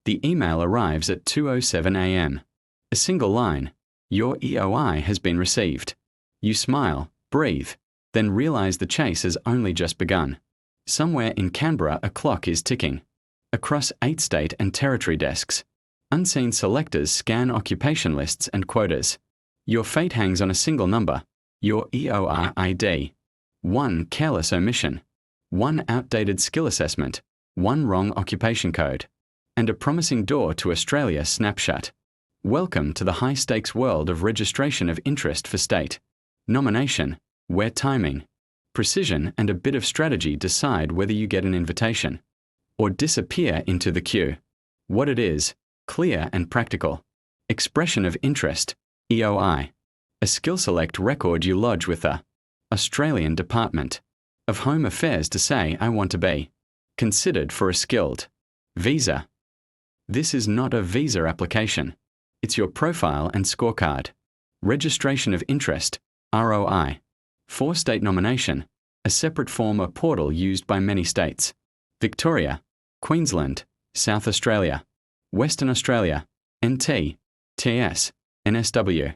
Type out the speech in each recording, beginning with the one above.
The email arrives at 2:07 a.m. A single line. Your EOI has been received. You smile, breathe, then realize the chase has only just begun. Somewhere in Canberra, a clock is ticking. Across 8 state and territory desks, unseen selectors scan occupation lists and quotas. Your fate hangs on a single number, your EOR ID. One careless omission, one outdated skill assessment, one wrong occupation code, and a promising door to Australia snapshot. Welcome to the high-stakes world of registration of interest for state. Nomination, where timing, precision and a bit of strategy decide whether you get an invitation or disappear into the queue. What it is, clear and practical. Expression of interest, EOI. A skill select record you lodge with the Australian Department of Home Affairs to say I want to be considered for a skilled visa. This is not a visa application. It's your profile and scorecard. Registration of interest, ROI. For state nomination, a separate form or portal used by many states. Victoria, Queensland, South Australia, Western Australia, NT, TS, NSW,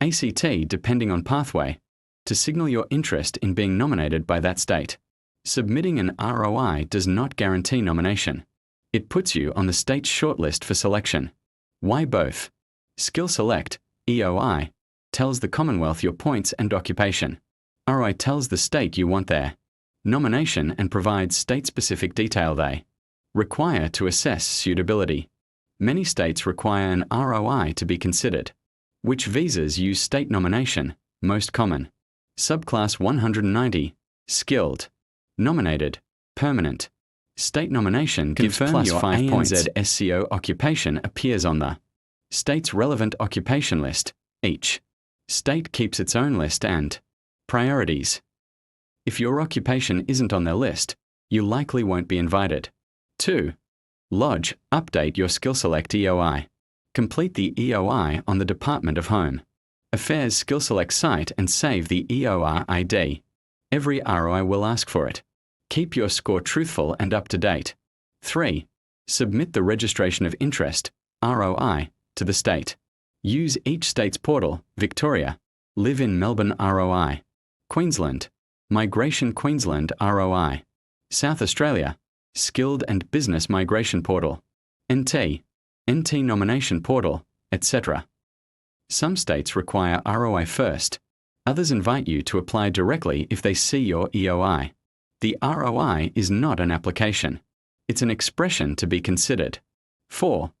ACT depending on pathway, to signal your interest in being nominated by that state. Submitting an ROI does not guarantee nomination. It puts you on the state's shortlist for selection. Why both? Skill Select, EOI, tells the Commonwealth your points and occupation. ROI tells the state you want there. Nomination and provides state-specific detail they require to assess suitability. Many states require an ROI to be considered. Which visas use state nomination? Most common. Subclass 190, skilled. Nominated, permanent. State nomination gives plus your 5 points. ANZ SCO occupation appears on the state's relevant occupation list. Each state keeps its own list and priorities. If your occupation isn't on their list, you likely won't be invited. 2. Lodge, update your Skill Select EOI. Complete the EOI on the Department of Home Affairs Skill Select site and save the EOR ID. Every ROI will ask for it. Keep your score truthful and up to date. 3. Submit the registration of interest, ROI, to the state. Use each state's portal, Victoria, Live in Melbourne ROI, Queensland, Migration Queensland ROI, South Australia, Skilled and Business Migration Portal, NT, NT Nomination Portal, etc. Some states require ROI first. Others invite you to apply directly if they see your EOI. The ROI is not an application. It's an expression to be considered. 4.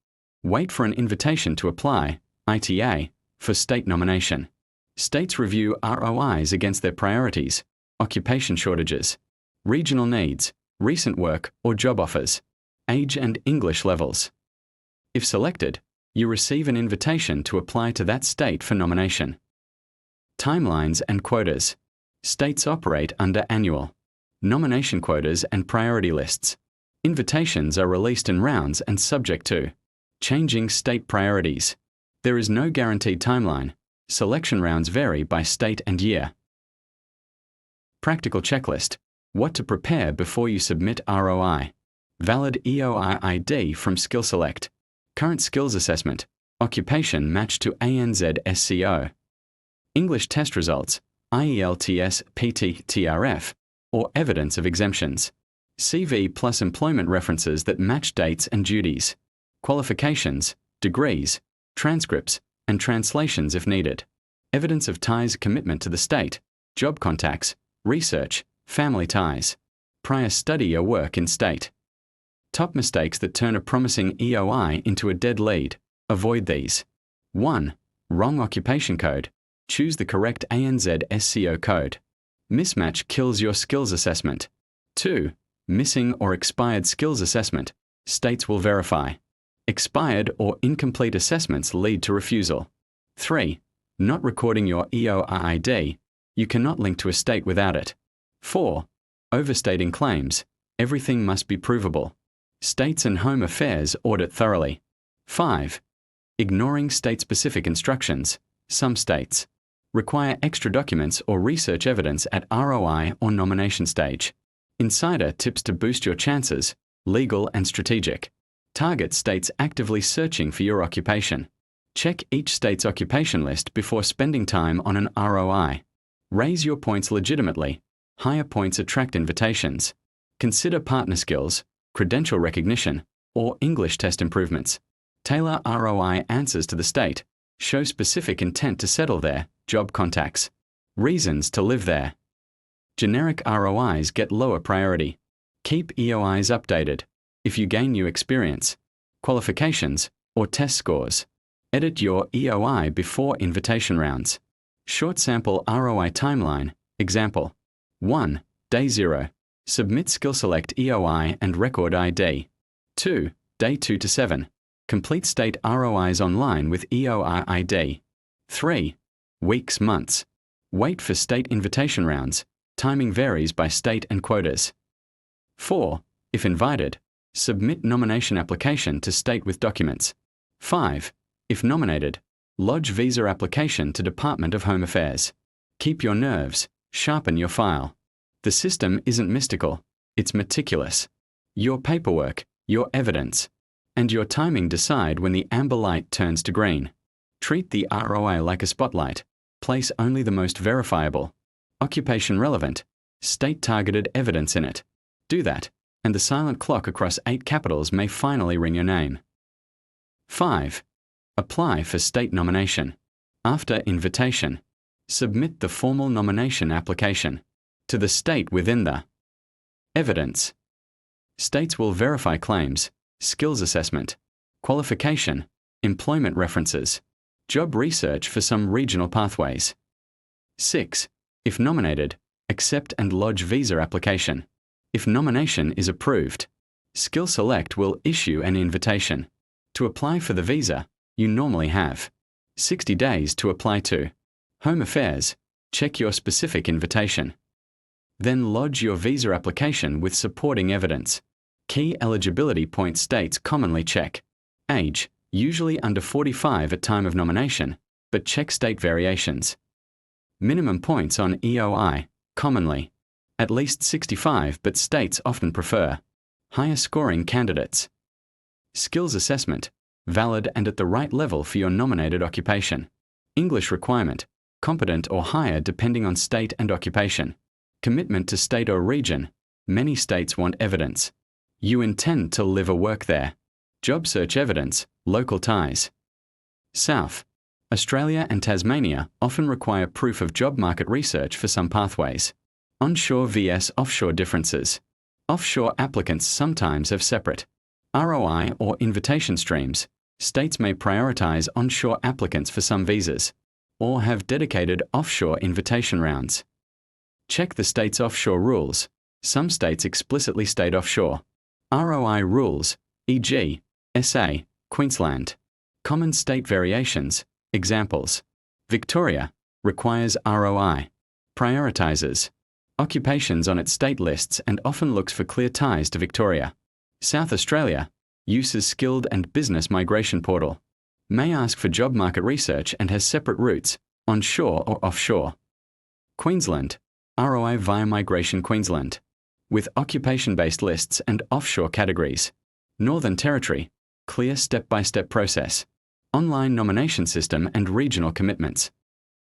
Wait for an invitation to apply, ITA, for state nomination. States review ROIs against their priorities, occupation shortages, regional needs, recent work or job offers, age and English levels. If selected, you receive an invitation to apply to that state for nomination. Timelines and quotas. States operate under annual nomination quotas and priority lists. Invitations are released in rounds and subject to changing state priorities. There is no guaranteed timeline. Selection rounds vary by state and year. Practical checklist. What to prepare before you submit ROI. Valid EOI ID from Skill Select. Current skills assessment. Occupation matched to ANZ SCO. English test results, IELTS PT TRF, or evidence of exemptions. CV plus employment references that match dates and duties. Qualifications, degrees, transcripts, and translations if needed. Evidence of ties commitment to the state, job contacts, research, family ties. Prior study or work in state. Top mistakes that turn a promising EOI into a dead lead. Avoid these. 1. Wrong occupation code. Choose the correct ANZ SCO code. Mismatch kills your skills assessment. 2. Missing or expired skills assessment. States will verify. Expired or incomplete assessments lead to refusal. 3. Not recording your EORID. You cannot link to a state without it. 4. Overstating claims. Everything must be provable. States and Home Affairs audit thoroughly. 5. Ignoring state-specific instructions. Some states require extra documents or research evidence at ROI or nomination stage. Insider tips to boost your chances, legal and strategic. Target states actively searching for your occupation. Check each state's occupation list before spending time on an ROI. Raise your points legitimately. Higher points attract invitations. Consider partner skills, credential recognition, or English test improvements. Tailor ROI answers to the state. Show specific intent to settle there, job contacts. Reasons to live there. Generic ROIs get lower priority. Keep EOIs updated. If you gain new experience, qualifications, or test scores, edit your EOI before invitation rounds. Short sample ROI timeline. Example. 1. Day 0. Submit skill select EOI and record ID. 2. Day 2 to 7. Complete state ROIs online with EOI ID. 3. Weeks, months. Wait for state invitation rounds. Timing varies by state and quotas. 4. If invited, submit nomination application to state with documents. 5. If nominated, lodge visa application to Department of Home Affairs. Keep your nerves, sharpen your file. The system isn't mystical, it's meticulous. Your paperwork, your evidence, and your timing decide when the amber light turns to green. Treat the ROI like a spotlight. Place only the most verifiable, occupation relevant, state-targeted evidence in it. Do that, and the silent clock across 8 capitals may finally ring your name. 5. Apply for state nomination. After invitation, submit the formal nomination application to the state within the evidence. States will verify claims, skills assessment, qualification, employment references, job research for some regional pathways. 6. If nominated, accept and lodge visa application. If nomination is approved, Skill Select will issue an invitation. To apply for the visa, you normally have 60 days to apply to Home Affairs. Check your specific invitation. Then lodge your visa application with supporting evidence. Key eligibility point states commonly check age, usually under 45 at time of nomination, but check state variations. Minimum points on EOI, commonly at least 65, but states often prefer higher scoring candidates. Skills assessment, valid and at the right level for your nominated occupation. English requirement, competent or higher depending on state and occupation. Commitment to state or region, many states want evidence. You intend to live or work there. Job search evidence, local ties. South. Australia and Tasmania often require proof of job market research for some pathways. Onshore vs offshore differences. Offshore applicants sometimes have separate ROI or invitation streams. States may prioritize onshore applicants for some visas, or have dedicated offshore invitation rounds. Check the state's offshore rules. Some states explicitly state offshore. ROI rules, e.g., SA, Queensland. Common state variations. Examples. Victoria requires ROI, prioritizes occupations on its state lists and often looks for clear ties to Victoria. South Australia uses skilled and business migration portal, may ask for job market research and has separate routes, onshore or offshore. Queensland, ROI via Migration Queensland, with occupation-based lists and offshore categories. Northern Territory, clear step-by-step process, online nomination system and regional commitments.